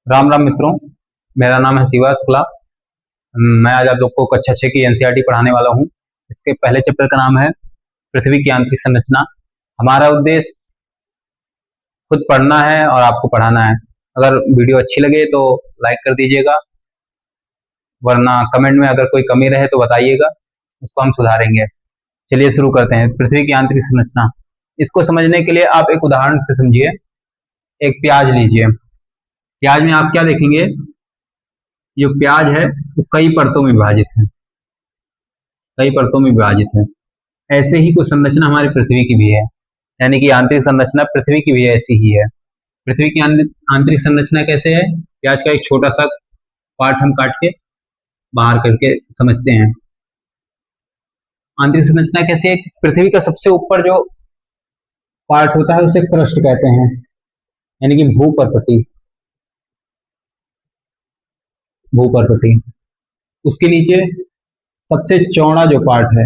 राम राम मित्रों। मेरा नाम है शिवा शुक्ला। मैं आज आप लोग को कक्षा 6 की एनसीईआरटी पढ़ाने वाला हूँ। इसके पहले चैप्टर का नाम है पृथ्वी की आंतरिक संरचना। हमारा उद्देश्य खुद पढ़ना है और आपको पढ़ाना है। अगर वीडियो अच्छी लगे तो लाइक कर दीजिएगा, वरना कमेंट में अगर कोई कमी रहे तो बताइएगा, उसको हम सुधारेंगे। चलिए शुरू करते हैं। पृथ्वी की आंतरिक संरचना, इसको समझने के लिए आप एक उदाहरण से समझिए। एक प्याज लीजिए। प्याज में आप क्या देखेंगे, जो प्याज है वो कई परतों में विभाजित है, कई परतों में विभाजित है। ऐसे ही कुछ संरचना हमारी पृथ्वी की भी है, यानी कि आंतरिक संरचना पृथ्वी की भी ऐसी ही है। पृथ्वी की आंतरिक संरचना कैसे है? प्याज का एक छोटा सा पार्ट हम काट के बाहर करके समझते हैं। आंतरिक संरचना कैसे है? पृथ्वी का सबसे ऊपर जो पार्ट होता है उसे क्रस्ट कहते हैं, यानी कि भूपर्पटी। भूपर्पटी। उसके नीचे सबसे चौड़ा जो पार्ट है,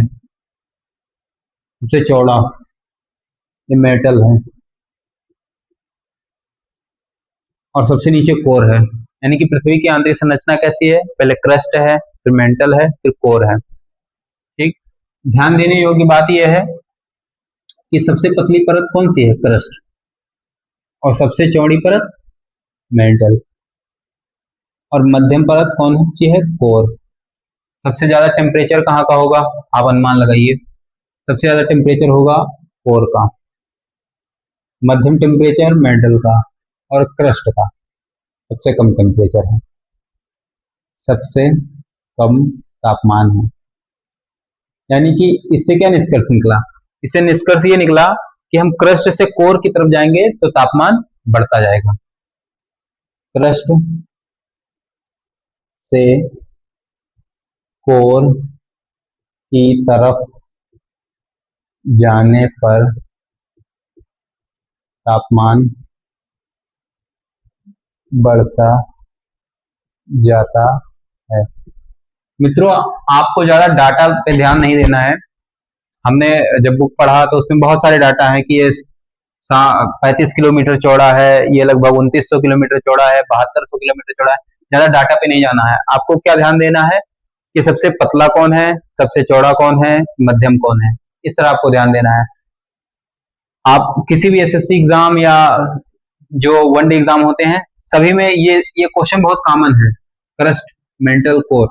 सबसे चौड़ा, ये मेटल है, और सबसे नीचे कोर है। यानी कि पृथ्वी की आंतरिक संरचना कैसी है? पहले क्रस्ट है, फिर मेंटल है, फिर कोर है। ठीक। ध्यान देने योग्य बात यह है कि सबसे पतली परत कौन सी है? क्रस्ट। और सबसे चौड़ी परत मेंटल। और मध्यम परत कौन सी है? कोर। सबसे ज्यादा टेम्परेचर कहाँ का होगा? आप अनुमान लगाइए। सबसे ज्यादा टेम्परेचर होगा कोर का, मध्यम टेम्परेचर मेंटल का, और क्रस्ट का सबसे कम टेम्परेचर है, सबसे कम तापमान है। यानी कि इससे क्या निष्कर्ष निकला? इससे निष्कर्ष ये निकला कि हम क्रस्ट से कोर की तरफ जाएंगे तो तापमान बढ़ता जाएगा। क्रस्ट से कोर की तरफ जाने पर तापमान बढ़ता जाता है। मित्रों, आपको ज्यादा डाटा पे ध्यान नहीं देना है। हमने जब बुक पढ़ा तो उसमें बहुत सारे डाटा है कि ये 35 किलोमीटर चौड़ा है, ये लगभग 2900 किलोमीटर चौड़ा है, 7200 किलोमीटर चौड़ा है। ज्यादा डाटा पे नहीं जाना है। आपको क्या ध्यान देना है कि सबसे पतला कौन है, सबसे चौड़ा कौन है, मध्यम कौन है, इस तरह आपको ध्यान देना है। आप किसी भी एसएससी एग्जाम या जो वनडे एग्जाम होते हैं, सभी में ये क्वेश्चन बहुत कॉमन है, क्रस्ट, मेंटल, कोर।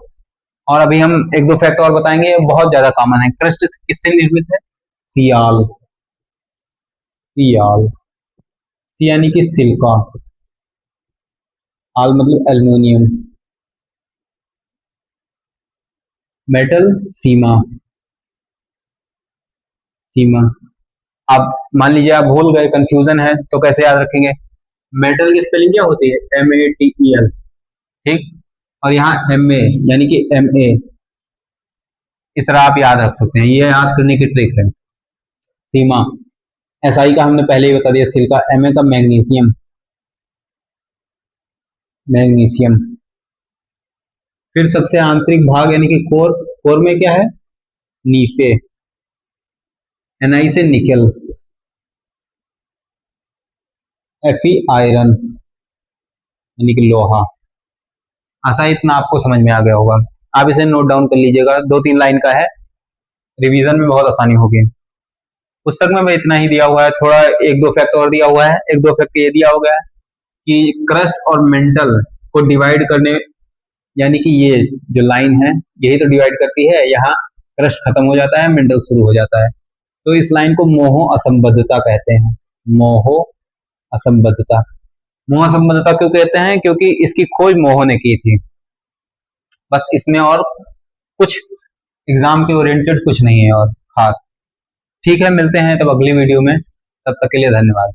और अभी हम एक दो फैक्ट और बताएंगे, बहुत ज्यादा कॉमन है। क्रस्ट किससे निर्मित है? सियाल। सियाल, सी यानी कि सिलिका, आल मतलब एल्युमिनियम, मेटल सीमा। सीमा। आप मान लीजिए आप भूल गए, कंफ्यूजन है, तो कैसे याद रखेंगे? मेटल की स्पेलिंग क्या होती है? METEL। ठीक। और यहाँ MA यानी कि MA, इस तरह आप याद रख सकते हैं। ये याद करने की ट्रिक है। सीमा। SI का हमने पहले ही बता दिया, सिलिका। MA का मैग्नीशियम, मैग्नीशियम। फिर सबसे आंतरिक भाग यानी कि कोर। कोर में क्या है? नीफे। NI से निकल। FE आयरन, यानी कि लोहा। आशा इतना आपको समझ में आ गया होगा। आप इसे नोट डाउन कर लीजिएगा, 2-3 लाइन का है, रिवीजन में बहुत आसानी होगी। पुस्तक में भी इतना ही दिया हुआ है, थोड़ा एक दो फैक्ट और दिया हुआ है। एक दो फैक्ट ये दिया हो गया है कि क्रस्ट और मेंटल को डिवाइड करने, यानी कि ये जो लाइन है यही तो डिवाइड करती है। यहाँ क्रस्ट खत्म हो जाता है, मेंटल शुरू हो जाता है, तो इस लाइन को मोहो असंबद्धता कहते हैं। मोहो असंबद्धता। मोह असंबद्धता क्यों कहते हैं? क्योंकि इसकी खोज मोह ने की थी। बस इसमें और कुछ एग्जाम के ओरिएंटेड कुछ नहीं है और खास। ठीक है, मिलते हैं तब अगली वीडियो में। तब तक के लिए धन्यवाद।